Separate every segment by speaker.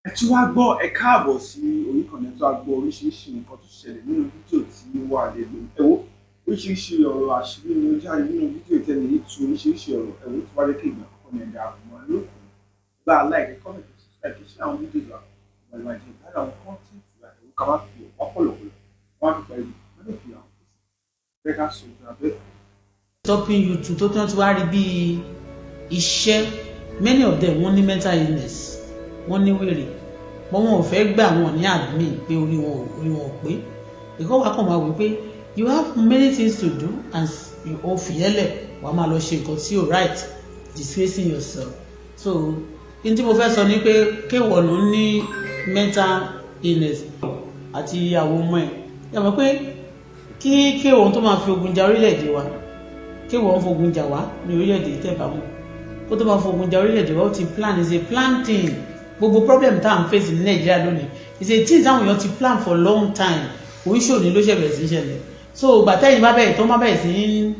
Speaker 1: ẹ tún wá gbọ́ ẹ káàbọ̀ sí oríkànnì tó wá gbọ́ oríṣiríṣi nǹkan tó ṣẹlẹ̀ nínú fídíò tí ó wà lẹ́nu ẹ̀wọ́ oríṣiríṣi ọ̀rọ̀ àṣírí ni ó jáde nínú fídíò tẹ́lẹ̀ yìí tu oríṣiríṣi ọ̀rọ̀ ẹ̀wọ́ tó wá lé kéègbà kọ́kọ́ ní ẹ̀dá àbùmọ̀ lókun gba like comment subscribe kí ṣe àwọn fídíò wa ìgbàlùmọ̀ àti ìgbàlù àwọn kọ́ńtẹ́ǹtì wa ẹ̀wọ́ ká má fi ọ̀pọ̀lọpọ̀ wọ́n á fi pẹ̀lú wọ́n lè fi àwọn fẹ́ ká sọ ìgbà bẹ́ẹ̀.
Speaker 2: Stopping you to tó tán tí wàá rí bí iṣẹ́ many of them wọ́n ní mental illness wọ́n ní wèrè wọ́n ò fẹ́ gbà wọ́n ní admin pé orí wọn ò pé ìkọ́ wa kàn máa wí pé you have many things to do and o fìyẹ́lẹ̀ wàá máa lọ ṣe nǹkan tí o right disgracing yourself so n tí mo fẹ́ sọ ni pé kéwọ̀n ló ní mental illness àti àwọn ọmọ ẹ̀ yà mọ̀ pé kí kéwọ̀n tó máa fi ogun jà orílẹ̀-èdè wa kéwọ̀n fogun jà wá ní orílẹ̀-èdè tẹ̀bámu kó tó máa fogun jà orílẹ̀-èdè wa ó ti plan is a plan thing gbogbo problem tá à ń face ní Nàìjíríà lónìí is a thing táwọn èèyàn ti plan for long time oríṣiríṣi ló ṣẹ̀bẹ̀ sí ṣẹlẹ̀ so gbàtẹ́yìn bá bẹ̀rẹ̀ tó má bẹ̀rẹ̀ sí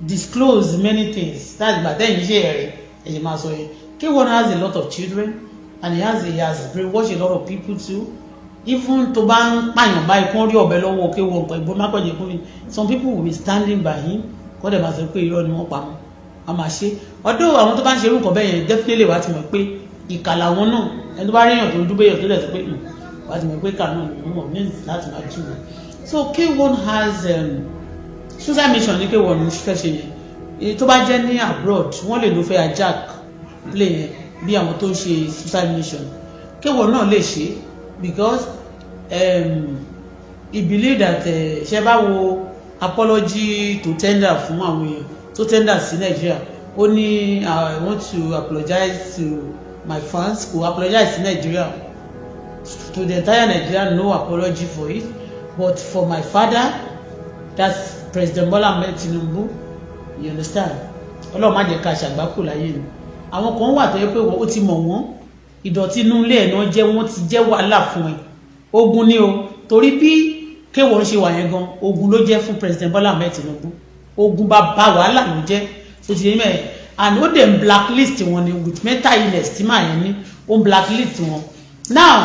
Speaker 2: disclose many things that's gbàtẹ́yìn ṣe ẹ̀rẹ̀ ẹ̀yìn máa sọ yẹn kéwọ̀n has a lot of children and he has brainwashed a lot of people too even tó bá ń pààyàn báyìí kán rí ọ̀bẹ lọ́wọ́ kéwọ̀n ẹ̀gbọ́n má pẹ̀jẹ̀ fún mi some people will be standing by him kọ́ dẹ̀ máa sọ pé irọ́ ni wọ́n pa mọ́ a máa ṣe ọdún àwọn tó bá ń ṣe irú nǹkan bẹ́ẹ̀ yẹn definitely wá ti mọ̀ pé ìkà làwọn náà ẹni tó bá rí èèyàn tó ń dúpẹ́ èèyàn tó dẹ̀ sọ pé wá ti mọ̀ pé ìkà náà ni wọ́n means láti máa jù wọ́n so K1 has suicide mission ní K1 fẹ́ ṣe yẹn tó bá jẹ́ ní abroad wọ́n lè ló fẹ́ ajak play yẹn bí àwọn tó ń ṣe suicide mission K1 náà lè ṣe because he believe that ṣe bá wo apology to tender fún àwọn èèyàn tó tender sí Nàìjíríà ó ní I want to apologize to my fans kò apologize sí Nàìjíríà to the entire Nigeria no apology for it but for my father that's President Bola Ahmed Tinubu you understand Ọlọ́run má jẹ́ ká ṣàgbákò láyé ni àwọn kan wà tó yẹ pé ó ti mọ̀ wọ́n ìdọ̀tí inú ilé ẹ̀ náà jẹ́ wọ́n ti jẹ́ wàhálà fún ẹ ogun ni o torí bí K1 ṣe wà yẹn gan ogun ló jẹ́ fún President Bola Ahmed Tinubu ogun bá wàhálà ló jẹ́ tó ti yẹ mẹ́ẹ̀ and ó dẹ̀ ń blacklist wọn ni with mental illness tí màá yẹn ní ó ń blacklist wọn now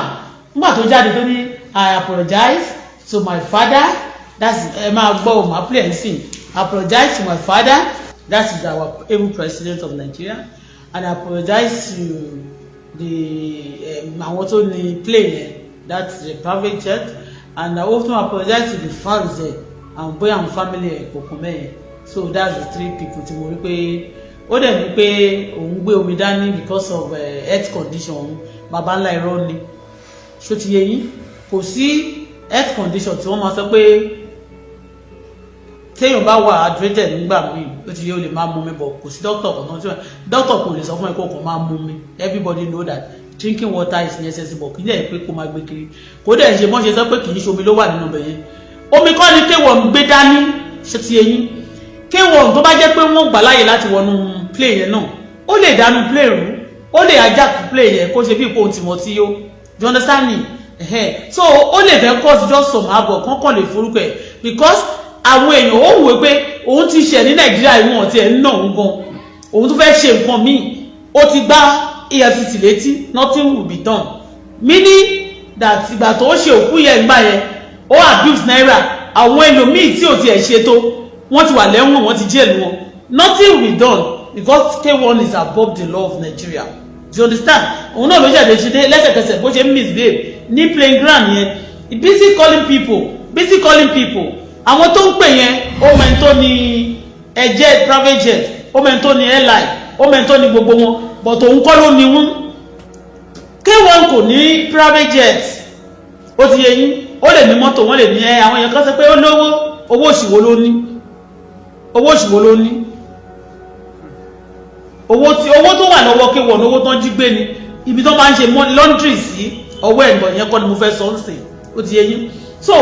Speaker 2: nígbà tó jáde tó ní I apologize to my father that's ẹ máa gbọ́ ọ máa play ẹ̀ sìn apologize to my father that is our able president of Nigeria and I apologize to the àwọn tó ní plane yẹn that's the private jet and I also apologize to the fans there and boy and family kòkò mẹ́yẹn so that's the three people tí mo rí pé ó dẹ̀ ní pé òun gbé omi dání because of health condition òun baba ńlá irọ́ ni ṣó ti yé yín kò sí health condition tí wọ́n máa sọ pé téèyàn bá wà hydrated nígbà míì ó ti yé o lè máa mú mi bọ̀ kò sí doctor kan tí wọ́n doctor kò lè sọ fún ẹ kó kò máa mú mi everybody know that drinking water is necessary but kì í dẹ̀ pé kó máa gbé kiri kó dẹ̀ ṣe mọ́ ṣe sọ pé kì í ṣe omi ló wà nínú ibẹ̀ yẹn omi kọ́ ni K1 gbé dání ṣó ti yé yín K1 tó bá jẹ́ pé wọ́n gbà láyè láti wọnú play yẹn náà ó lè dánú play rú ó lè ajá play yẹn kó ṣe bí ipò tìmọ̀tí yó you understand me so ó lè fẹ́ cause just some harbor kankan lè forúkọ ẹ̀ because àwọn èèyàn ó wò pé òun ti ṣẹ̀ ní Nàìjíríà ìwọ̀n tí ẹ̀ ń nà òun gan òun tó fẹ́ ṣe nǹkan míì ó ti gbá EFCC létí nothing will be done meaning that ìgbà tó ṣe òkú yẹn gbà yẹn ó abuse naira àwọn ẹlòmíì tí ò tiẹ̀ ṣe tó wọ́n ti wà lẹ́wọ̀n wọ́n ti jẹ́lu wọn nothing will be done because K1 is above the law of Nigeria do you understand òun náà ló ṣẹ̀dẹ̀ ṣe dé lẹ́sẹ̀kẹsẹ̀ bó ṣe ń misbehave ní playing ground yẹn busy calling people àwọn tó ń pè yẹn ó mẹ́ni tó ní jet private jet ó mẹ́ni tó ní airline ó mẹ́ni tó ní gbogbo wọn but òun kọ́ ló ní wọn K1 kò ní private jet ó ti yẹ yín ó lè ní mọ́tò wọ́n lè ní àwọn èèyàn kan sọ pé ó lówó owó òṣìwò ló ní owó tó wà lọ́wọ́ K1 owó tó ń jí gbé ni ibi tó máa ń ṣe laundry sí ọwọ́ ẹ̀gbọ́n yẹn kọ́ ni mo fẹ́ sọ ń sìn ó ti yé yín so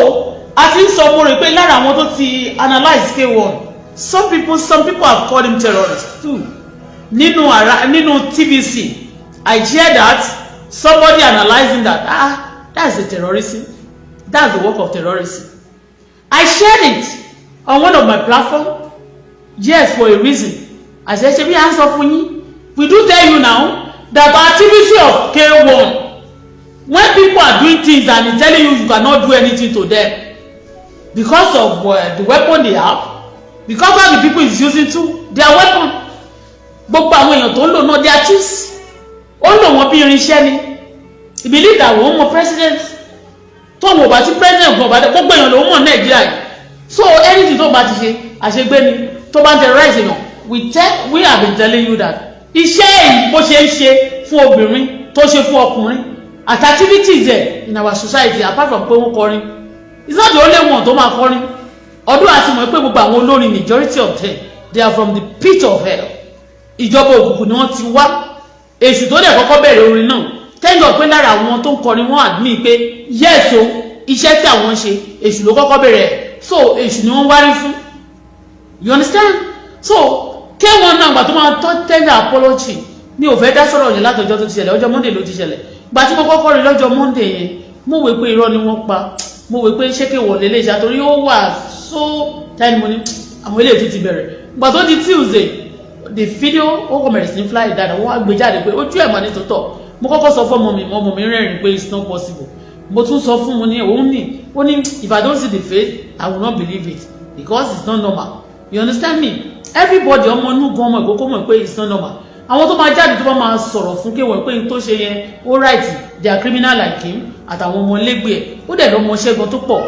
Speaker 2: a ti ń sọ mo rò pé lára àwọn tó ti analyse K1 some people have called him terrorist too nínú TVC I hear that somebody analysing that that's a terrorism that's the work of terrorism I shared it on one of my platforms yes for a reason I said ṣe bí à ń sọ fún yín we do tell you now the activity of K1, when people are doing things and it's telling you cannot do anything to them because of the weapon they have, because all the people is using to their weapon. Gbogbo àwọn èèyàn tó ń lò náà they are choose. Ó lò wọ́n bí irinṣẹ́ ni. He believe that wọ́n mọ president. Tó wọ́n bá ti president gbọ́n bá dé gbogbo èèyàn ló mọ̀ Nàìjíríà yìí. So anything tó bá ti ṣe àṣegbé ni tó bá ń terrorize èèyàn. We have been telling you that iṣẹ́ èyí bó ṣe ń ṣe fún obìnrin tó ṣe fún ọkùnrin at activities there in our society apart from pé wọ́n kọrin. It's not the only one tó máa kọrin. Ọdún àti mọ̀ pé gbogbo àwọn olórin majority of them they are from the pit of hell. Ìjọba òkùnkùn ni wọ́n ti wá. Èṣù tó dẹ̀ kọ́kọ́ bẹ̀rẹ̀ orin náà tẹ́ńgọ̀ pé lára àwọn tó ń kọrin wọ́n admit pé yes o iṣẹ́ tí àwọn ń ṣe èṣù ló kọ́kọ́ bẹ̀rẹ̀ so èṣù ni wọ́n wárí fún. You understand? So K1 náà gbà tó máa tọ́ tender apology ní ò fẹ́ dá sọ̀rọ̀ yẹn látọjọ́ tó ti ṣẹlẹ̀ ọjọ́ Monday ló ti ṣẹlẹ̀ gbà tí mo kọ́kọ́ rí lọ́jọ́ Monday yẹn mo wé pé irọ́ ni wọ́n pa mo wé pé ṣé K1 lélẹ̀ ìṣá torí ó wà so time money àwọn eléyìí ti bẹ̀rẹ̀ gbà tó di Tuesday the video ó kọ́ mẹ̀rẹ̀ sí fly dáadáa wọ́n á gbé jáde pé ojú ẹ̀ mọ̀ ní tòótọ́ mo kọ́kọ́ sọ fún ọmọ mi rẹ́rìn pé it's not possible mo tún sọ fún mo ní òun ní ó ní if I don't see the face I will not believe it because it's not normal. You understand me? Everybody ọmọ inú gan ọmọ ìkókó mọ̀ pé it's not normal. Àwọn tó máa jáde tó bá máa sọ̀rọ̀ fún K1 pé tó ṣe yẹn ó right they are criminal like him àtàwọn ọmọ ẹlẹ́gbẹ́ ẹ̀ ó dẹ̀ lọ́mọṣẹ́ gan tó pọ̀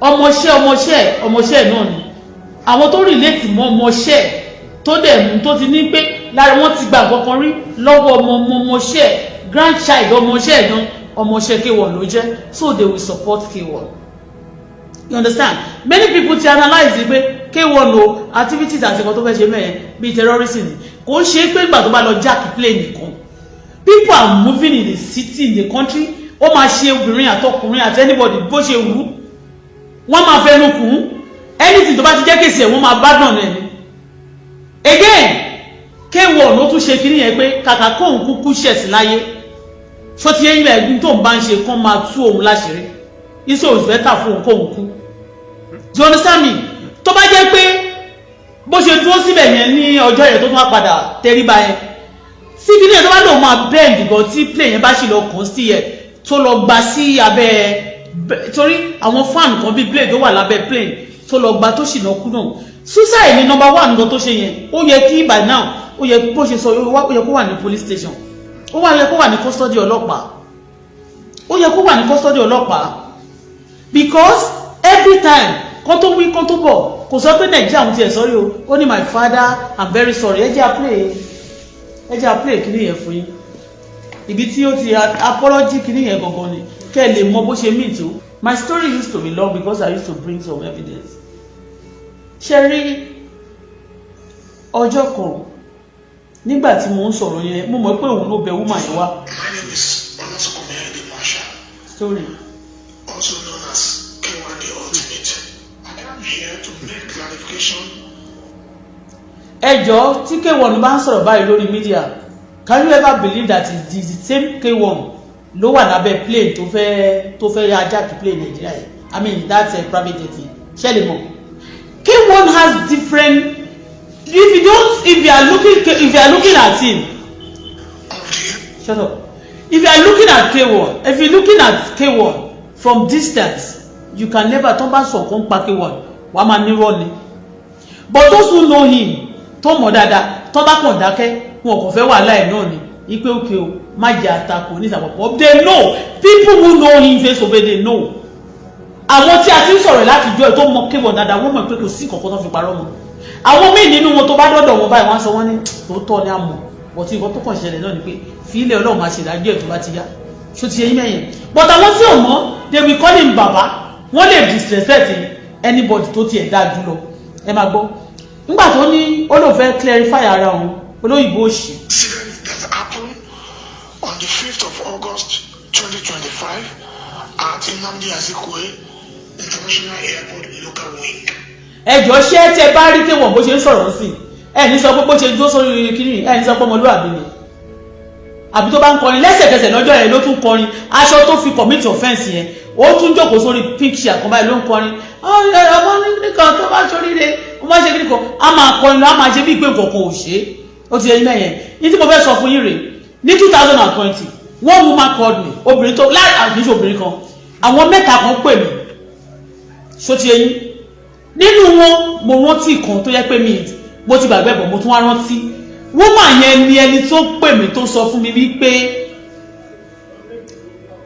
Speaker 2: ọmọṣẹ́ náà ni àwọn tó relate mọ́ ọmọṣẹ́ tó dẹ̀ mú tó ti ní pé lára wọn ti gba nǹkan kan rí lọ́wọ́ ọmọṣẹ́ grandchild ọmọṣẹ́ náà ọmọṣẹ́ K1 ló jẹ́ so they will support K1. You understand? Many people ti analyze pé K1 o activities àti nǹkan tó fẹ́ ṣe mẹ́ẹ̀ bíi terrorism kò ṣe pé ìgbà tó bá lọ jack plane nìkan people are moving in the city in the country ó máa ṣe obìnrin àtọkùnrin àti anybody bó ṣe wù wọ́n máa fẹnu kù anything tó bá ti jẹ́ kéèsì ẹ̀ wọ́n máa bá dàn ẹ̀ ni. Again K1 ló tún ṣe kiri yẹn pé kàkà kóhun kúkú ṣẹ̀sì láyé ṣó ti yẹn ilẹ̀ ẹ̀gbìn tó ń bá ń ṣe kán máa tú òun láṣìírí iṣẹ́ òṣùfẹ́ tà fún òun kóhun kú. Do you understand me? Tó bá jẹ́ pé bó ṣe dúró síbẹ̀ yẹn ní ọjọ́ yẹn tó tún wá padà tẹríba yẹn síbi ní ẹ̀ tó bá lòun máa bend gan tí plane yẹn bá ṣì lọ kàn sí yẹn tó lọ gba sí abẹ́ torí àwọn fan kan bíi blade tó wà lábẹ́ plane tó lọ gba tó ṣì lọ kú náà suicide ni number one gan tó ṣe yẹn ó yẹ kí by now ó yẹ bó ṣe sọ ó yẹ kó wà ní police station ó yẹ kó wà ní custody ọlọ́pàá ó yẹ kó wà ní custody ọlọ́pàá because every time kó tó wí kó tó bọ̀ kò sọ pé Nàìjíríà ń tiẹ̀ sọ́rí o ó ní my father I'm very sorry ẹ jẹ́ play kìíní yẹn fún yín ibi tí ó ti apology kìíní yẹn gangan ni kẹ́ ẹ lè mọ bó ṣe mean tó. My story used to be long because I used to bring some evidence. Ṣé rí ọjọ́ kan nígbà tí mo ń sọ̀rọ̀ yẹn mo mọ̀ pé òun ló bẹ woman yẹn wá.
Speaker 3: My name is
Speaker 2: Story.
Speaker 3: Also known as K1 the Ultimate. I am here to make clarification.
Speaker 2: Ẹjọ́ tí K1 bá ń sọ̀rọ̀ báyìí lórí media, can you ever believe that it's the same K1 ló wà lábẹ́ plane tó fẹ́ hijack plane Nigeria? I mean that's a private jet. Ṣẹlẹ̀ mọ̀. K1 has different. If you are looking at him, shut up. If you are looking at K1, from distance, you can never turn back so come back K1. Wàá máa ní rọ́ọ̀lì. But those who know him, tó mọ̀ dáadáa, tó bá kàn dákẹ́, wọn kò fẹ́ wàhálà ẹ̀ náà ni. Ipe òkè o, má jẹ́ àtakò ní ìsàpọ̀pọ̀. They know. People who know him face to face, they know. Àwọn tí a ti ń sọ̀rọ̀ láti jọ ẹ̀ tó mọ K1 dáadáa, wọ́n mọ̀ pé kò sí kankan tó fi parọ́ mọ́. Àwọn míì nínú wọn tó bá dọ́dọ̀ wọn báyìí wọ́n sọ wọ́n ní tòótọ́ ní àmọ́ bọ̀tí nǹkan tó kàn ṣẹlẹ̀ náà ni pé fílẹ̀ Ọlọ́run máa ṣe ìdájọ́ ẹ̀ tó bá ti yá ṣó ti yẹ yín mẹ́yìn but àwọn tí ò mọ̀ they will call him baba wọ́n lè disrespect anybody tó tiẹ̀ dáa jù lọ ẹ máa gbọ́ nígbà tó ní ó lò fẹ́ clarify ara òun olóyìnbó òṣì.
Speaker 3: That happened on the 5th of August 2025 at Nnamdi Azikiwe International Airport local wing.
Speaker 2: Ẹjọ́ ṣé tẹ bá rí K1 bó ṣe ń sọ̀rọ̀ sí ẹ ní sọ pé bó ṣe dúró sórí kiri ẹ ní sọ pé ọmọlúwàbí ni àbí tó bá ń kọrin lẹ́sẹ̀kẹsẹ̀ lọ́jọ́ yẹn ló tún kọrin aṣọ tó fi commit offence yẹn ó tún jókòó sórí picture kan báyìí ló ń kọrin ọmọ nìkan tó bá ṣoríire ó bá ṣe kiri kan á máa kọrin lọ á máa ṣe bí ìpè nǹkan kan ò ṣe é ó ti yẹ yín mẹ́yẹn ní tí mo fẹ́ sọ fún yín rèé ní 2020 one woman called me obìnrin tó láì àgbéṣe obìnrin kan àwọn mẹ́ta kan pè mí ṣó ti eyín nínú wọn mo rántí kan tó yẹ pé mo ti gbàgbé bọ̀ mo tún wá rántí woman yẹn ni ẹni tó pè mí tó sọ fún mi wípé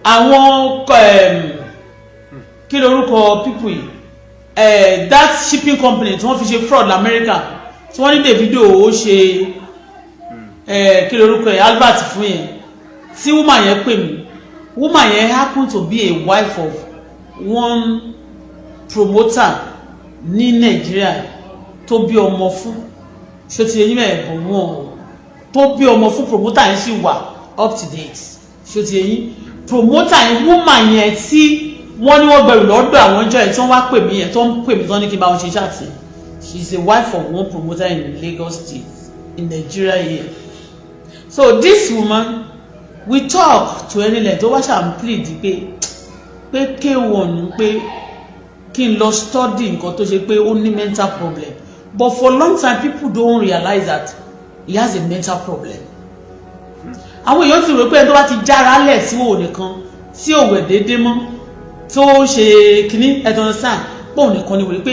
Speaker 2: àwọn kí lorúkọ people yìí that shipping company tí wọ́n fi ṣe fraud l'America tí wọ́n ní Davido ó ṣe kí lorúkọ yẹn Albert fún yẹn tí woman yẹn pè mí woman yẹn happen to be a wife of one promoter ní Nàìjíríà tó bí ọmọ fún ṣé ti eyín mẹ́ẹ̀bọ̀ wọn tó bí ọmọ fún promoter yẹn sì wà up to date ṣé ti eyín promoter yẹn woman yẹn tí wọ́n ní wọ́n gbẹ̀rù lọ́dọ̀ àwọn ọjọ́ yẹn tí wọ́n wá pè mí yẹn tó ń pè mí tán ní kí n bá wọn ṣe ṣáàtì she is a wife of one promoter in Lagos State in Nigeria here. So this woman we talk to any length tó wá ṣàm plead pé K1 pé kí n lọ study nǹkan tó ṣe pé ó ní mental problem but for long time people don't realize that he has a mental problem. àwọn èèyàn ti rò pé ẹni tó bá ti jára lẹ̀ sí òun nìkan tí ò wẹ̀ déédéé mọ́ tó ṣe kínní ẹ̀tọ́ sàn pọ̀ nìkan ni wòye pé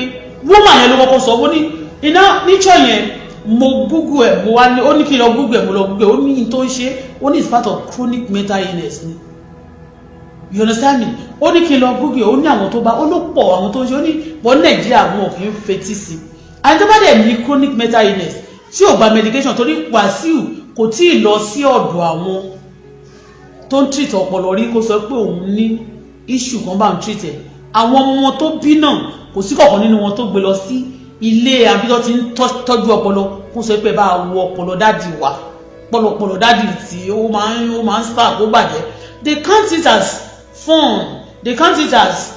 Speaker 2: woman yẹn ló kọ́kọ́ sọ ó ní iná níjọ́ yẹn mo google ẹ̀ mo wá ní ó ní kí n lọ google ẹ̀ mo lọ google ẹ̀ ó ní tó ń ṣe ó ní it's part of chronic mental illness ni you understand me ó ní kí n lọ google ẹ̀ ó ní àwọn tó bá ó ló pọ̀ àwọn tó ń ṣe ó ní bọ́ Nàìjíríà wọn ò kì í fetí sí i àti tó bá dẹ̀ ní chronic mental illness tí ò gba medication torí Wasiu kò tí ì lọ sí ọ̀dọ̀ àwọn tó ń treat ọpọlọ rí kó sọ pé òun ní issue kan bá ń treat ẹ̀ àwọn ọmọ tó bí náà kò sí kọ̀ọ̀kan nínú wọn tó gbé lọ sí ilé abidjan tí ń tọ́jú ọpọlọ kó sọ pé bá wo ọpọlọ dádì wà pọlọpọlọ dádì tí ó máa ń spark ó bàjẹ́ they count it as fun they count it as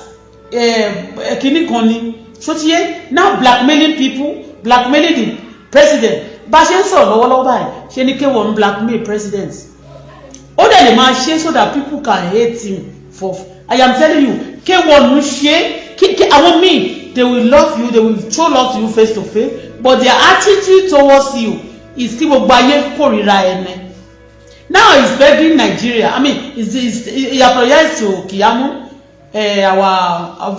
Speaker 2: kìíní kan ni sotiye now blackmailing people blackmailing the president bá ṣe ń sọ̀rọ̀ lọ́wọ́lọ́wọ́ báyìí ṣe ni K1 blackmail president ó dẹ̀ lè máa ṣe so that people can hate him for I am telling you K1 ṣe àwọn míì they will love you they will show love to you face to face but their attitude towards you is kí gbogbo ayé kórìíra ẹni now he's begging Nigeria I mean he apologized to Kiyamu our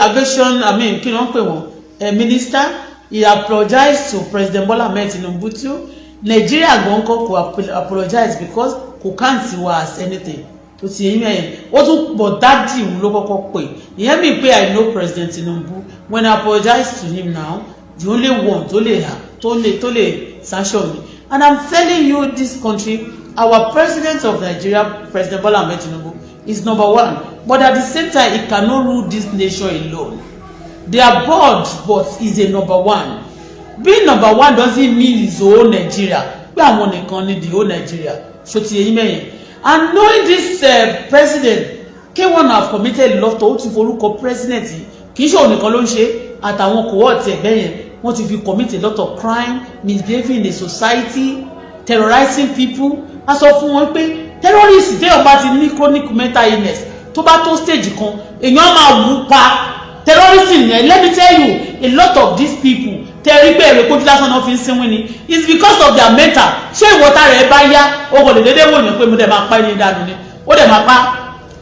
Speaker 2: aviation I mean kí ló ń pè wọ́n minister he apologized to President Bola Ahmed Tinubu too Nigeria gan kò apologize because kò can't see wa as anything tó ti yẹn mẹ́yìn ó tún bọ̀ dájì òun ló kọ́kọ́ pè ìyẹn mi pé I know President Tinubu when I apologize to him now the only one tó lè sanction me and I'm telling you this country our president of Nigeria President Bola Ahmed Tinubu is number one but at the same time he cannot rule this nation alone they are bored but he's a number one being number one doesn't mean he's the whole Nigeria pé àwọn nìkan ni the whole Nigeria ṣó ti yẹn mẹ́yìn. And knowing this president K1 have committed a lot to ti forúkọ president kì í ṣe òun nìkan ló ń ṣe àtàwọn cohort ẹgbẹ́ yẹn wọ́n ti fi commit a lot of crime misbehaving in the society terrorizing people a sọ fún wọn pé terrorist téèyàn bá ti ní chronic mental illness tó bá tó stage kan èèyàn máa wù pa terrorism yẹn let me tell you a lot of these people tẹ̀rí pé èrè kojú lásán náà fi ń sinwin ni it's because of their mental ṣé ìwọ́ta rẹ̀ bá yá o kò lè dédé wò yàn pé mo dẹ̀ máa pa ẹni dànù ni ó dẹ̀ máa pa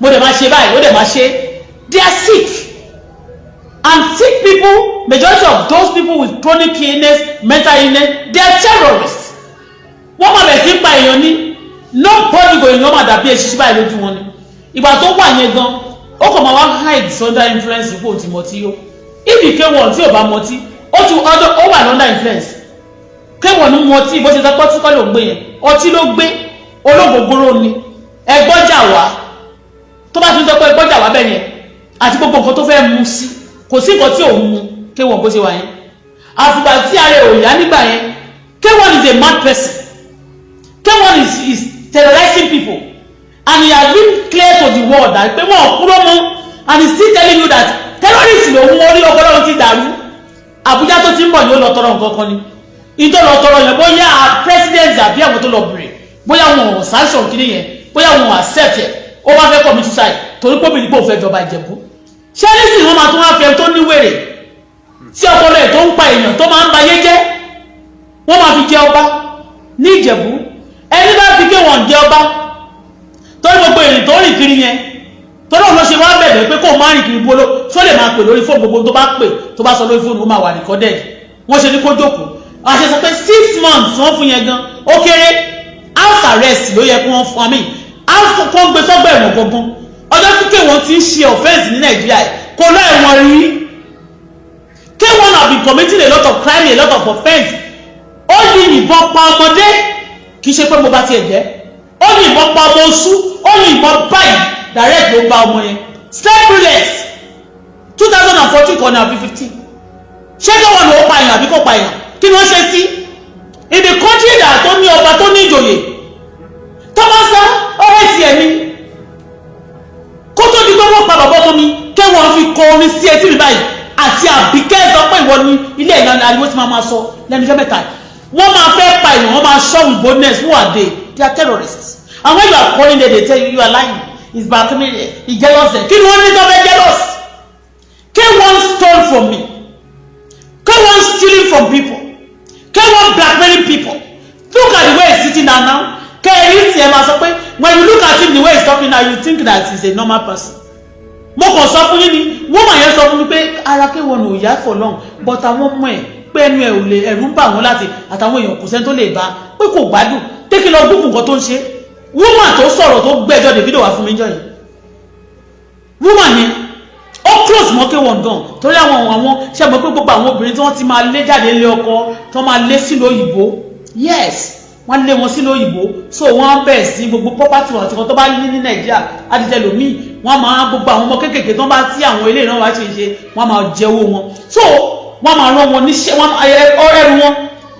Speaker 2: mo dẹ̀ máa ṣe báyìí ó dẹ̀ máa ṣe they are sick and sick people majority of those people with chronic illness mental illness they are terrorists wọ́n máa bẹ̀ sí pa èèyàn ní nobody go ìyàn máa dàbí èṣìṣì báyìí lójú wọn ni ìgbà tó wà yẹn gan ó kàn máa wá hide under influence ipò tí mo ti yó ibi K1 tí ò bá mọtí ó wà lọ́ndà influence K1 ní mọtí bó ṣe sọ pé tí kọ́ ló gbé yẹn ọtí ló gbé olóògbògbòrò ni ẹgbọ́jà wá tó bá tún sọ pé ẹgbọ́jà wá bẹ́ẹ̀ yẹn àti gbogbo nǹkan tó fẹ́ mu sí kò sí nǹkan tí ò mu K1 bó ṣe wà yẹn àfìgbà tí ààrẹ ò yá nígbà yẹn K1 is a mad person K1 is terrorizing people and he has been clear to the world that pé wọn ò kúrò mọ́ and he still telling you that terrorist lòun orí ọpọlọ ti dàrú Àbújá tó ti ń bọ̀ ni ó lọ tọrọ nǹkan kan ni ìtọ́ lọ tọrọ yẹn bóyá president àbí àwọn tó lọ bèrè bóyá wọn ò sanction kìíní yẹn bóyá wọn ò accept ẹ̀ ó wá fẹ́ commit suicide torí pé obìnrin pò fẹ́ jọba Ìjẹ̀bú ṣé nísìnyí wọ́n máa tún wá fẹ́ tó níwèrè tí ọpọlọ ẹ̀ tó ń pa èèyàn tó máa ń bayé jẹ́ wọ́n máa fi jẹ ọba ní Ìjẹ̀bú ẹni bá fi K1 jẹ ọba torí gbogbo èrè tó rìn kiri yẹn torí òun ló ṣe wá bẹ̀rẹ̀ pé kó má rìn kiri bolo ṣó lè máa pè lórí fóònù gbogbo tó bá pè tó bá sọ lórí fóònù ó máa wà recorded wọ́n ṣe ní kó jókòó àṣẹ sọ pé 6 months wọ́n fún yẹn gan ó kéré house arrest ló yẹ kó wọ́n fún àmì house kó gbé sọ́gbà ẹ̀wọ̀n gbọ̀ngàn ọjọ́ tí K1 ti ń ṣe offence ní Nàìjíríà kò lọ ẹ̀wọ̀n rí K1 have been committing a lot of crime a lot of offence ó ní ìbọn pa ọmọdé kì í ṣe pé mo bá tiẹ̀ jẹ́ ó ní ìbọn pa ọmọ oṣù ó ní ìbọn báyìí direct ló gba ọmọ yẹn straight bullets 2014 kan ní àbí 15 ṣé K1 ló pa èèyàn àbí kò pa èèyàn kí ni wọ́n ṣe sí in the country that tó ní ọba tó ní ìjòyè tọ́mọ́sá ọ̀rẹ́ ti ẹ̀mí kó tó di pé wọ́n pa bàbá ọmọ mi K1 fi kọ orin sí etí mi báyìí àti Àbíkẹ́ sọ pé ìwọ ni ilé ìlànà ariwo tí máa sọ lẹ́nu iṣẹ́ mẹ́ta wọ́n máa fẹ́ pa èèyàn wọ́n máa show with boldness who are they are terrorists and when you are calling them they tell you are lying is back me he jealous them kí ni wọ́n ní tó fẹ́ jealous K1 stole from me K1 stealing from people K1 blackmailing people look at the way he's sitting down now K1 ti ẹ̀ máa sọ pé when you look at him the way he's talking now you think that he's a normal person mo kàn sọ fún yín ni woman yẹn sọ fún mi pé ara K1 ò yá for long but àwọn ọmọ ẹ̀ pé ẹnu ẹ̀ ò lè ẹ̀rù ń bà wọ́n láti àtàwọn èèyàn kò sẹ́ni tó lè bá pé kò gbádùn tẹ́kí lọ gbùgbùn nǹkan tó ń ṣe woman tó sọ̀rọ̀ tó gbẹ́jọ́ Davido wá fún mi jọ yìí woman yẹn ó close mọ́ K1 gan torí àwọn ṣe mọ̀ pé gbogbo àwọn obìnrin tí wọ́n ti máa lé jáde lé ọkọ tí wọ́n máa lé sílùú òyìnbó yes wọ́n lé wọn sílùú òyìnbó so wọ́n bẹ̀rẹ̀ sí gbogbo property wọn àti wọn tó bá ní ní Nàìjíríà adìjẹ lòmíì wọ́n máa gbogbo àwọn ọmọ kéékèèké tó bá tí àwọn ilé ìran wá ṣe wọ́n máa jẹ owó wọn so wọ́n máa rán wọn níṣẹ́ ẹrù wọn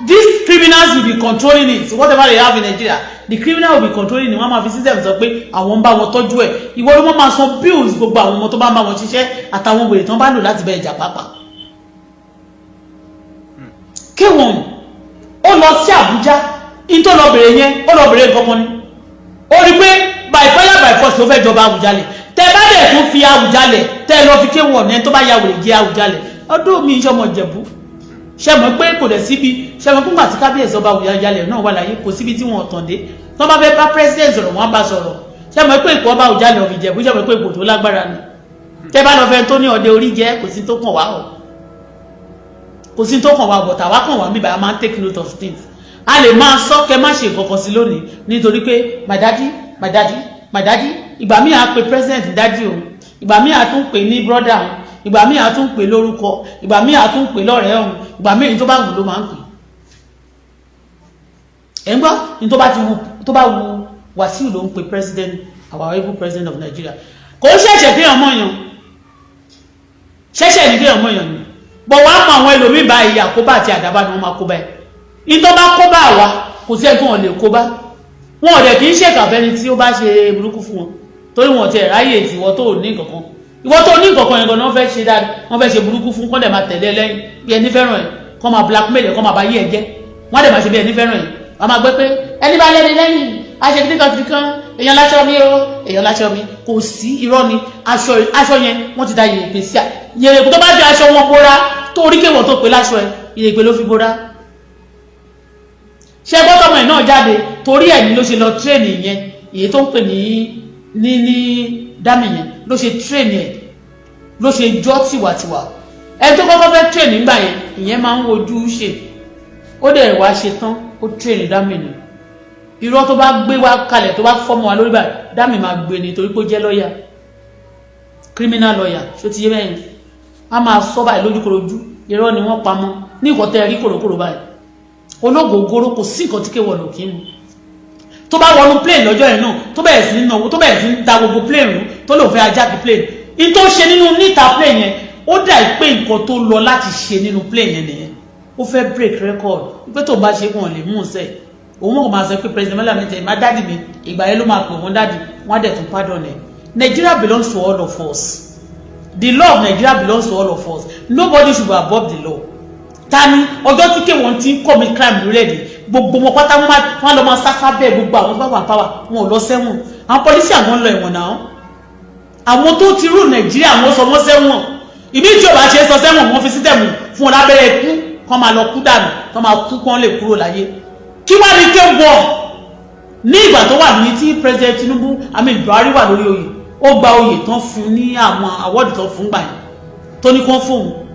Speaker 2: these criminals will be controlling it whatever they have in Nigeria the criminal will be controlling it wọ́n máa fi system sọ pé àwọn ń bá wọn tọ́jú ẹ̀ ìwọ ló wọ́n máa san bills gbogbo àwọn ọmọ tó bá ń bá wọn ṣiṣẹ́ àtàwọn wèrè tó ń bá lò láti bẹ ìjà pápá K1 ó lọ sí Àbújá in tó lọ bèrè yẹn ó lọ bèrè nǹkan kan ni ó rí pé by fire by force ló fẹ́ jọba Àwùjalẹ̀ tẹ bá dẹ̀ tún fi Àwùjalẹ̀ tẹ lọ fi K1 yẹn tó bá ya wèrè jẹ Àwùjalẹ̀ ọdún mi ìṣọmọ Ìjẹ̀bú ṣe mọ̀ pé kò dẹ̀ síbi ṣe mọ̀ pé kábíyèsí ọba Àwùjalẹ̀ náà wà láyé kò síbi tí wọ́n tàn dé tó bá fẹ́ bá president sọ̀rọ̀ wọ́n bá sọ̀rọ̀ ṣe mọ̀ pé ìkọ́ ọba Àwùjalẹ̀ of Ìjẹ̀bú ṣe mọ̀ pé ipò tó lágbára ni tẹ bá lọ fẹ́ tó ní ọdẹ orí jẹ́ kò sí tó kàn wá ọ̀ kò sí tó kàn wá bọ̀ tàwa kàn wá mi bá a máa take note of things a lè máa sọ kẹ má ṣe nǹkan kan sí lónìí nítorí pé my daddy ìgbà míì á pe president daddy òun ìgbà míì á tún pè ní brother òun ìgbà míì á tún pè lórúkọ ìgbà míì á tún pè lọ́rẹ̀ẹ́ òun ìgbà míì tó bá wù ló máa ń pè ẹ̀ ń gbọ́ ní tó bá wù Wasiu ló ń pe president our able president of Nigeria kò ṣẹ̀ṣẹ̀ kí ọmọ yàn ṣẹ̀ṣẹ̀ ní kí ọmọ yàn ni bọ̀ wá mọ àwọn ẹlòmíì báyìí àkóbá àti àdábá ni wọ́n máa kó báyìí ìtọ́ bá kó bá wa kò sí ẹ̀gbọ́n lè kó bá wọn ò dẹ̀ kì í ṣèkà fẹ́ni tí ó bá ṣe burúkú fún wọn torí wọn ti ráyè tí ìwọ tó ní nǹkankan ìwọ tó ní nǹkankan yẹn gan wọ́n fẹ́ ṣe dáadáa wọ́n fẹ́ ṣe burúkú fún kọ́ dẹ̀ máa tẹ̀lé lẹ́yìn bí ẹni fẹ́ràn ẹ̀ kọ́ máa blackmail ẹ̀ kọ́ máa bá yí ẹ̀ jẹ́ wọ́n dẹ̀ máa ṣe bí ẹni fẹ́ràn ẹ̀ wọ́n máa gbé pé ẹni bá lẹ́ni lẹ́yìn aṣọ kìdíkan èèyàn láṣọ mi o èèyàn láṣọ mi kò sí irọ́ ni aṣọ yẹn wọ́n ti da yèrèpè sí yèrèpè tó bá fi aṣọ wọn bóra tó orí kéwọ̀n tó pè láṣọ ẹ̀ yèrèpè ló fi bóra ṣe gbọ́dọ̀ mọ̀ náà jáde torí ẹ̀ ní ló ṣe lọ tírẹ̀nì yẹn èyí tó ń pè ní dámì yẹn ló ṣe tírẹ̀nì ẹ̀ ló ṣe jọ́ tìwàtìwà ẹ tó kọ́kọ́ fẹ́ tírẹ̀nì nígbà yẹn ìyẹn máa ń wojú ṣe ó dẹ̀ wá ṣe tán ó tírẹ̀nì dámì ni irọ́ tó bá gbé wá kalẹ̀ tó bá fọ́mọ wa lórí báyìí dámì máa gbé ni torí pé ó jẹ́ lọ́ọ̀yà criminal lawyer ṣó ti yé bẹ́yìn a máa sọ báyìí lójúkorojú irọ́ ni wọ́n pamọ́ ní ìkọ́tẹ́ rí kòròkòrò báyìí olóògógóró kò sí nǹkan tí K1 kì í mu tó bá wọnú plane lọ́jọ́ yẹn náà tó bẹ̀rẹ̀ sí náwó tó bẹ̀rẹ̀ sí da gbogbo plane rú tó lòun fẹ́ ajáde plane in tó ṣe nínú níta plane yẹn ó dà pé nǹkan tó lọ láti ṣe nínú plane yẹn nìyẹn ó fẹ́ break record pé tó bá ṣe wọn lè mú un sẹ́ òun mọ̀ máa sọ pé president mẹ́lá mẹ́tẹ̀ má dádì mi ìgbà yẹn ló máa pè wọ́n dádì wọ́n á dẹ̀ tún pardon ẹ̀ Nigeria belongs to all of us the law of Nigeria belongs to all of us nobody should be above the law tani ọjọ́ tí K1 ti commit crime lórílẹ̀-èdè gbogbo wọn pátá wọn lọ máa sáfá bẹ́ẹ̀ gbogbo àwọn tó bá wà pàwà wọn ò lọ sẹ́wọ̀n àwọn pọlísì àwọn lọ ẹ̀wọ̀n náà àwọn tó ti rú Nàìjíríà wọn sọ wọn sẹ́wọ̀n ìbí ìjọba ṣe sọ sẹ́wọ̀n wọn fi sítẹ̀mù fún wọn lábẹ́rẹ́ ikú kọ́ máa lọ kú dànù kọ́ máa kú kọ́ lè kúrò láyé kí wá ní K1 ní ìgbà tó wà ní tí president Tinubu Buhari wà lórí oyè ó gba oyè tán fún ní àwọn award tán fún gbà yẹn tó ní kán fóun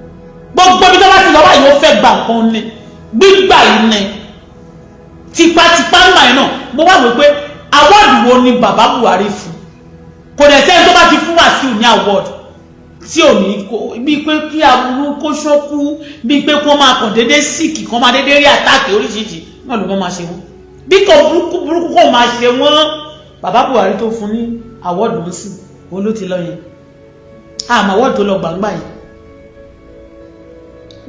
Speaker 2: gbogbo bí tó bá ti lọ wáyé ó fẹ́ gba nǹkan ní gbígbà yìí ní tipátipá ńgbà yẹn náà mo wá wò pé award wo ni bàbá Buhari fún kò dẹ̀ sẹ́ni tó bá ti fún Wasiu ní award tí ò ní bí pé kí aburú kó ṣókú bí pé kó máa kàn déédéé síkì kó máa déédéé rí àtàkì oríṣiríṣi náà ló máa ṣe wọn bí kò burúkú kò máa ṣe wọn bàbá Buhari tó fún ní award ló sì òun ló ti lọ yẹn àmọ́ award tó lọ gbàngbà yìí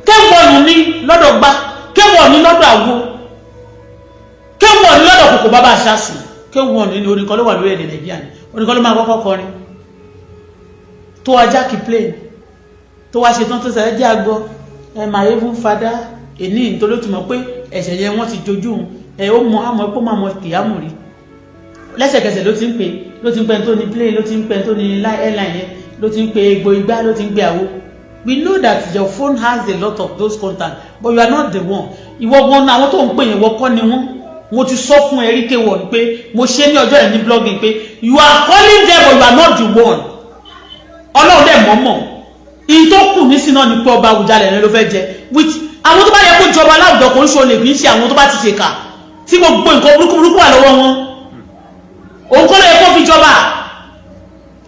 Speaker 2: kéwọ̀n ní lọ́dọ̀ gbá kéwọ̀n ní lọ́dọ̀ àwo kéwọ̀n ní lọ́dọ̀ kòkò bàbá àṣàṣì kéwọ̀n ní oníkan ló wà lórí èdè Nàìjíríà ní oníkan ló máa kọ́kọ́ kọrin tó ajá kì plane tó wá ṣetán tó sẹ́rẹ́ jẹ́ àgbọ́ my even father èní nítorí tó mọ̀ pé ẹ̀ṣẹ̀ yẹn wọ́n ti jojú ó mọ àmọ́ pé ó máa mọ kìyàmù rí lẹ́sẹ̀kẹsẹ̀ ló ti ń pè tó ní plane ló ti ń pè tó ní airline yẹn ló ti ń pè egbò igbá ló ti ń gbé àwo. We know that your phone has a lot of those contacts, but you are not the one. Ìwọ gan àwọn tó ń pè yẹn wọ́n kọ́ ni wọ́n. Mo ti sọ fún Erike wọ̀n pé mo ṣe ní ọjọ́ ẹ̀ ní blogging pé you are calling them but you are not the one. Ọlọ́run dẹ̀ mọ̀ọ́mọ̀. Ìyí tó kù ní sínú ni pé ọba Àwùjalẹ̀ rẹ ló fẹ́ jẹ. With àwọn tó bá yẹ kó jọba láwùjọ kò ń ṣe olè kì í ṣe àwọn tó bá ti ṣe kà. Tí gbogbo nǹkan burúkú wà lọ́wọ́ wọn. Òun kọ́ ló yẹ kó fi jọba.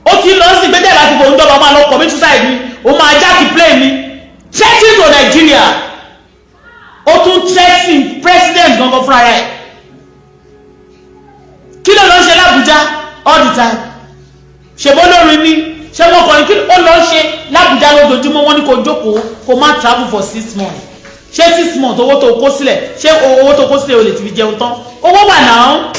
Speaker 2: Ó ti lọ sí gbẹ́dẹ̀ láti fòun jọba máa lọ commit suicide ni. Ó máa jákì plane ni threatening to Nigeria ó tún threatening president gangan fúnra rẹ̀ kí ló lọ ṣe l'Abuja all the time ṣèbó lórí ni ṣé wọn kọrin kí ó lọ ṣe l'Abuja lójoojúmọ́ wọn ní kó jókòó kó má travel for 6 months ṣé 6 months owó tó kó sílẹ̀ ṣé owó tó kó sílẹ̀ o lè ti fi jẹun tán owó wà náà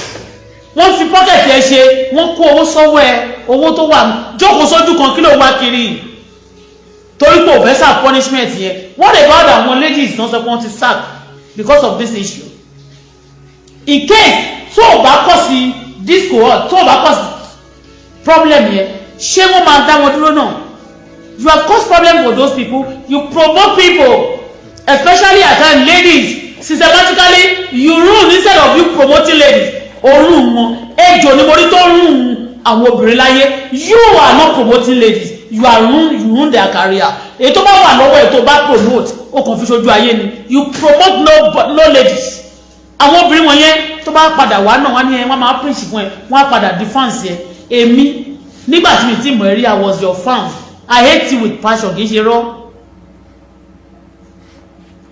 Speaker 2: wọ́n fi pocket ẹ ṣe wọ́n kó owó sọ́wọ́ ẹ owó tó wà jókòó sójú kan kí ló wá kiri torí pé òfẹ́sà punishment yẹn what about àwọn ladies náà sọ pé wọ́n ti sack because of this issue in case tó o bá kọ́ sí this cohort tó o bá kọ́ sí problem yẹn ṣé wọ́n máa dá wọn dúró náà you have caused problem for those people you provoke people especially at times ladies systematically you ruin instead of you promoting ladies orun wọn ejò ni mo rí tó rún àwọn obìnrin láyé you are not promoting ladies you ruin their career èyí tó bá wà lọ́wọ́ èyí tó bá promote ó kàn fi ṣojú ayé ni you promote no ladies àwọn obìnrin wọn yẹn tó bá padà wá náà wọ́n ní wọ́n máa preach fún ẹ wọ́n á padà defense ẹ èmi nígbà tí mi ti mọ̀ rí I was your fan I hate you with passion kì í ṣe rọ́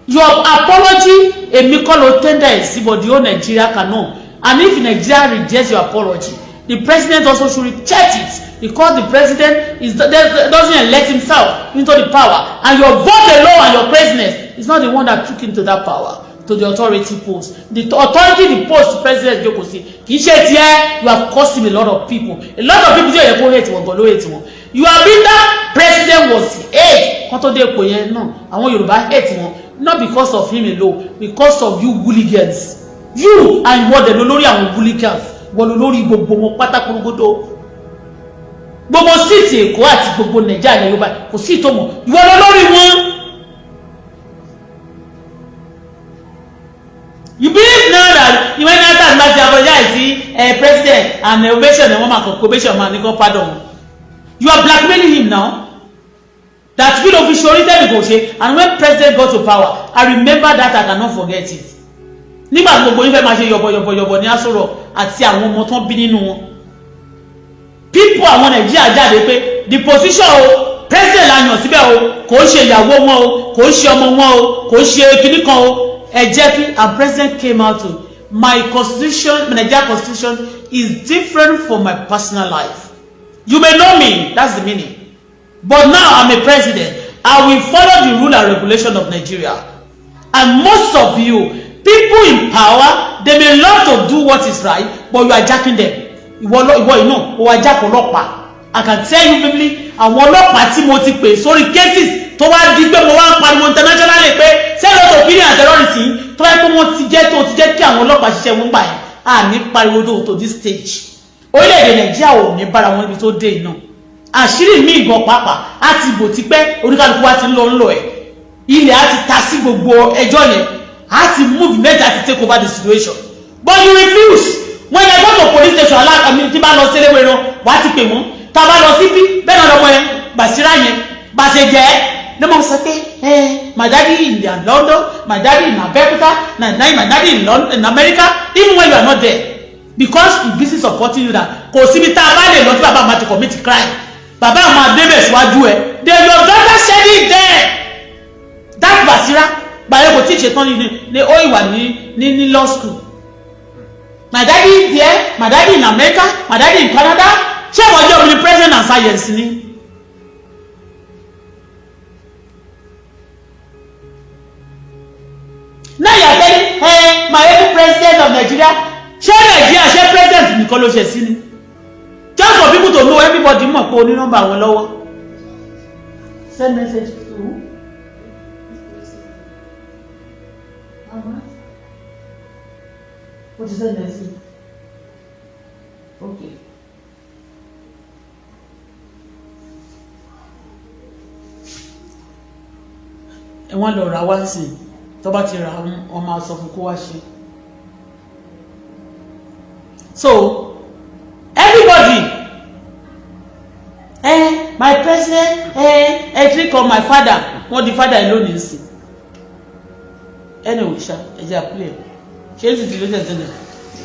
Speaker 2: your apology èmi kọ́ ló tender ẹ̀ sí but the whole Nigeria cannot and if Nigeria rejects your apology the president also should reject it because the president doesn't elect himself into the power and your vote alone and your president is not the one that took him to that power to the authority post the authority the post president jókòó sí kì í ṣe tiẹ̀ you have cost him a lot of people tí ó yẹ kó hate wọn gan ló hate wọn you have been that president was hate kan tó dé ipò yẹn náà àwọn Yorùbá hate wọn not because of him alone because of you hooligans you and what dem lórí àwọn hooligans wọ́n lórí gbogbo wọn pátákórógódó gbogbo síìtì Èkó àti gbogbo Nàìjíríà ní Yorùbá kò sí ìtòmọ̀ ìwọ lórí wọn. You believe now that you went out and not apologize president and ovation and woman probation man nìkan pardon you are blackmailing him now that kí ló fi ṣe orí tẹ́lẹ̀ kò ṣe and when president got to power I remember that I cannot forget it nígbà gbogbo yín fẹ́ máa ṣe yọ̀bọ̀yọ̀bọ̀ ní asọ̀rọ̀ àti àwọn ọmọ tán bí nínú wọn people àwọn Nàìjíríà jáde pé the position o president la yàn síbẹ̀ o kò ṣe ìyàwó wọn o kò ṣe ọmọ wọn o kò ṣe kinní kan o ẹ jẹ́ kí and president came out to my constitution Nigeria constitution is different from my personal life you may know me that's the meaning but now I'm a president I will follow the rule and regulation of Nigeria and most of you people in power they may love to do what is right but you are jacking them ìwọ iná o wa jack ọlọ́pàá I can tell you vividly àwọn ọlọ́pàá tí mo ti pè sórí cases tó wá di pé mo wá ń pariwo internationally pé sẹ́lẹ̀ tó opinion and terrorism tó wáyé pé wọ́n ti jẹ́ kí àwọn ọlọ́pàá ṣiṣẹ́ wọn gbà yẹn à ní pariwo to this stage orílẹ̀-èdè Nàìjíríà ò ní bára wọn níbi tó dé iná àṣírí mi ìgbọ̀n pàápàá á ti bò ti pẹ́ oníkálukú wa ti ń lọ ẹ̀ ilẹ̀ á ti ta sí gbogbo ẹjọ́ yẹn á ti move mẹ́ta ti take over the situation but you refuse when you go to police station aláàkàmí tí bá lọ sílé wẹ̀rọ wàá ti pè wọ́n tá a bá lọ síbí bẹ́ẹ̀ náà lọ́mọ yẹn Basira yẹn bàṣẹ jẹ́ ló máa sọ pé my daddy in London, my daddy in Abeokuta, my daddy in America, even when you are not there, because he busy supporting you that kò síbi tá a bá lè lọ tí bàbá máa ti commit crime bàbá àwọn adébẹ̀ síwájú ẹ̀ then your daughter said it there that Basira bàyẹ̀ kò tí ì ṣetán ní ó ìwà ní law school. My daddy there, my daddy in America, my daddy in Canada. Ṣé wọ́n jẹ́ omni president and science ni? Now you are telling, hey, my every president of Nigeria. Ṣé Nigeria ṣé president nìkan ló ṣe sí ni? Just for people to know, everybody mọ̀ pé o ní nọ́mbà wọn lọ́wọ́. Send message to who? What is that message? Okay. Ẹ wọ́n lọ ra wá sí tó bá ti ra wọn máa sọ fún kó wá ṣe. So everybody my president click on my father wọ́n di father alone ní sí. Anyway ṣá ẹ jẹ́ àpilẹ̀ ṣé èsì ti ló tẹ̀ sílẹ̀.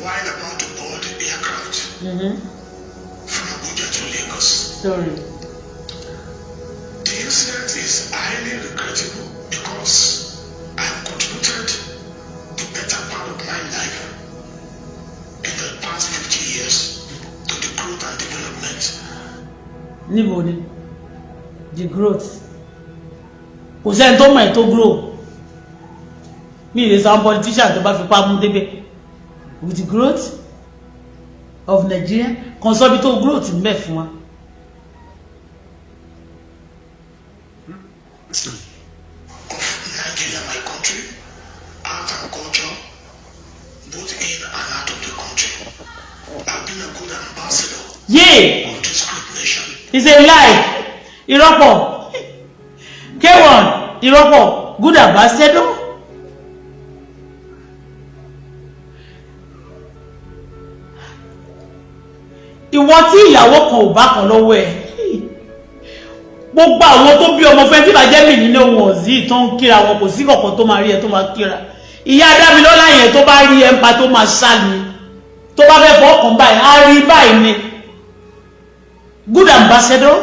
Speaker 3: While about to board aircraft from Abuja to Lagos.
Speaker 2: Sorry.
Speaker 3: The incident is highly regrettable because I have contributed the better part of my life in the past 50 years to the growth and development.
Speaker 2: Níbo ni? The growth. Kò sẹ́ni tó mọ̀ ẹ́ tó grow. Me is some politician tó bá fi pa mú débẹ̀. With the growth of Nigeria, consolidate growth in me fún wa.
Speaker 3: Nigeria, my country, art and culture, both in and out of the country. I've been a good ambassador of this great nation.
Speaker 2: It's a lie. Irọ́pọ̀. K1, Irọ́pọ̀, good ambassador. Ìwọ tí ìyàwó kan ò bá kan lọ́wọ́ ẹ̀ gbogbo àwọn tó bí ọmọ fẹ́ tí bá jẹ́ mi nínú wọn sí tó ń kíra wọn kò sí kọ̀kan tó máa rí ẹ tó máa kíra ìyá Dámilọ́lá yẹn tó bá rí ẹ ń pa tó máa ṣá ni tó bá fẹ́ fọ́ọ̀kan báyìí á rí báyìí ni good ambassador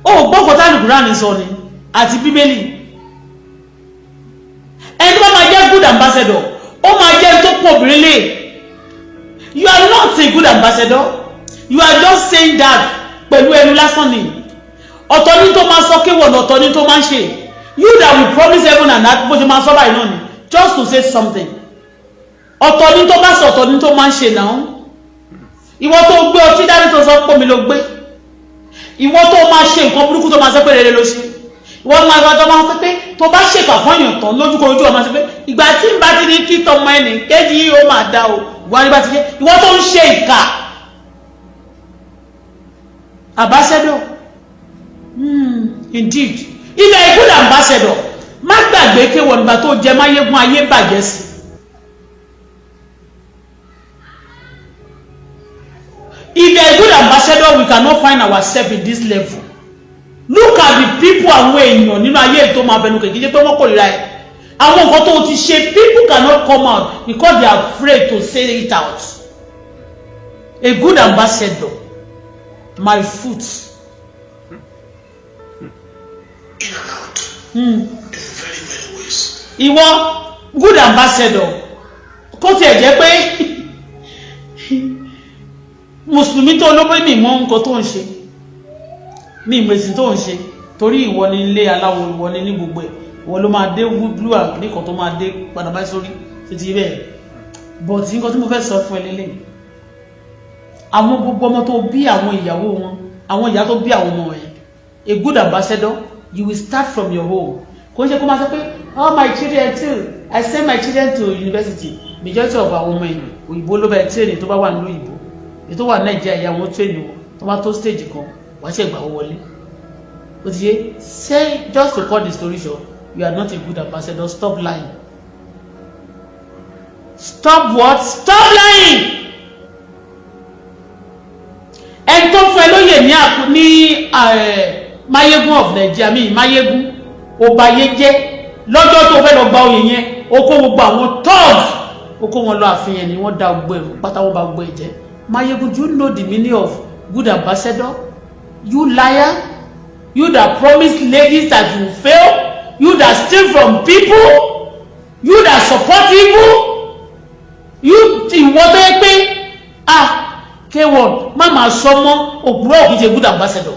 Speaker 2: ó gbọ́kọ̀ tálùkùrá ní sọ ni àti bíbélì ẹni tó bá máa jẹ́ good ambassador ó máa jẹ́ tó pọ̀ obìnrin lè. You are not a good ambassador. You are just saying that pẹ̀lú ẹnu lásán ni. Ọ̀tọ̀ ni tó máa sọ kéwọ̀n ọ̀tọ̀ ni tó máa ń ṣe. You that will promise heaven and earth bó ṣe máa sọ báyìí náà ni just to say something. Ọ̀tọ̀ ni tó bá sọ ọ̀tọ̀ ni tó máa ń ṣe náà. Ìwọ tó gbé ọtí dání tó sọ pé mi ló gbé. Ìwọ tó máa ṣe nǹkan burúkú tó máa sọ pé rere ló ṣe. Ìwọ tó máa gbàdọ́ máa sọ pé tó bá ṣèkà fún èèyàn tán lójúkorojú ọ máa sọ pé ìgbà tí n bá ti ní kí tọmọ ẹnì kéjì yìí ó máa dá o. Ìwọ ni bá ti ṣe ìwọ tó ń ṣe ìkà. Ambassador. Indeed. If you are a good ambassador, má gbàgbé kéwọ̀n nígbà tó jẹ máyégún ayé bàjẹ́ sí. If you are a good ambassador, we cannot find ourselves in this level. Look at the people àwọn èèyàn nínú ayé tó máa fẹnu kékeré pé wọ́n kórìíra ẹ̀. Àwọn nǹkan tó ti ṣe, people cannot come out because they are afraid to say it out. A good ambassador, my foot.
Speaker 3: In and out. In very many ways.
Speaker 2: Ìwọ good ambassador kó tiẹ̀ jẹ́ pé mùsùlùmí tó lóbó ní ìmọ̀ nǹkan tó ń ṣe ní ìmẹ̀sìn tó ń ṣe torí ìwọ ni ilé aláwọ̀ ìwọ ni ní gbogbo ẹ̀ ìwọ ló máa dé blue and nìkan tó máa dé padà báyìí sórí títí bẹ́ẹ̀ but nǹkan tí mo fẹ́ sọ fún ẹ lélẹ̀ àwọn gbogbo ọmọ tó bí àwọn ìyàwó wọn àwọn ìyá tó bí àwọn ọmọ ẹ̀ a good ambassador you will start from your home kò ṣe kó máa sọ pé all my children too I send my children to university majority of our ọmọ ẹ̀ òyìnbó ló bẹ̀rẹ̀ tírénì tó bá wà nílùú òyìnbó ètò wà Nàìjíríà ìyá wọn tírénì wọn tó bá tó stage kan wàá ṣe ìgbà wọlé ó ti yé say just to cut the story short you are not a good ambassador stop lying Stop what? Stop lying. Ẹni tó fún ẹ lóyè ní àkú ní Mayegun of Nigeria mi Mayegun ọba yé jẹ́ lọ́jọ́ tó fẹ́ lọ gba oyè yẹn ó kó gbogbo àwọn thugs ó kó wọn lọ àfihàn ni wọ́n dá gbogbo ẹ̀rù pátá wọ́n bá gbogbo ẹ̀ jẹ́. Mayegun, do you know the meaning of good ambassador? You liar, you that promise ladies that you fail, you that steal from people, you that support evil, you ìwọ tó yẹ pé K1 má máa sọ mọ́ òpùrọ́ kìí ṣe good ambassador,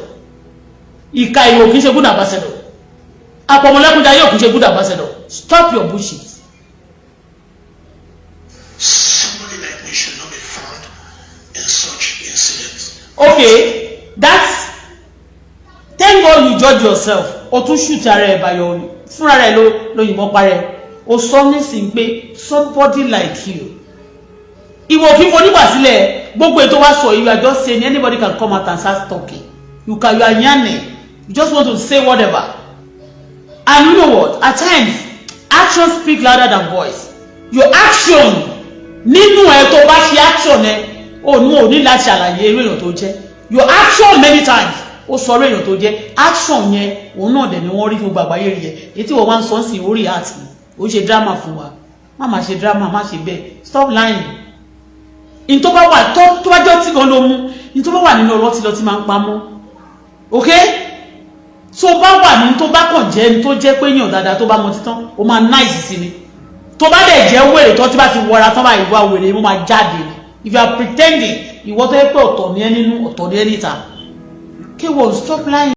Speaker 2: ìka ìwò kìí ṣe good ambassador, àpọ̀mọlẹ́kùnjà yóò kìí ṣe good ambassador. Stop your bullshit.
Speaker 3: Somebody like me should not be found in such incidents.
Speaker 2: Okay, that's thank God you judge yourself. O tún shoot ara ẹ bayo fúnra rẹ̀ ló yìnbọn parẹ́. O sọ nísìn pé somebody like you. Ìwọ kí fo nígbà sílẹ̀ gbogbo ètò wá sọ you are just saying anybody can come out and start talking. You are yarning. You just want to say whatever. And you know what? At times actions speak louder than voice. Your action nínú ẹ tó bá ṣe action ẹ o ní láti ṣàlàyé irú èèyàn tó jẹ́. Your action many times ó sọ irú èèyàn tó jẹ́. Action yẹn òun náà dẹ̀ ni wọ́n rí fún gbàgbáyé rí ẹ. Èyí tí wọ́n wá ń sọ sí orí àti ó ṣe drama fún wa. Má ṣe drama, má ṣe bẹ́ẹ̀. Stop lying. In tó bá wà tó bá jọ tí gan ló mú in tó bá wà nínú ọ̀rọ̀ tí lọ tí máa ń pamọ́. Okay? Tó bá wà ní tó bá kàn jẹ́ ní tó jẹ́ pé yàn dáadáa tó bá mọ títán ó máa nice sí ni. Tó bá dẹ̀ jẹ́ wèrè tó ti bá ti wọra tán bá ìwà wèrè mo máa jáde ni. If you are pretending ìwọ tó yẹ pé ọ̀tọ̀ ní ẹ nínú ọ̀tọ̀ ní ẹ níta. K1, stop lying.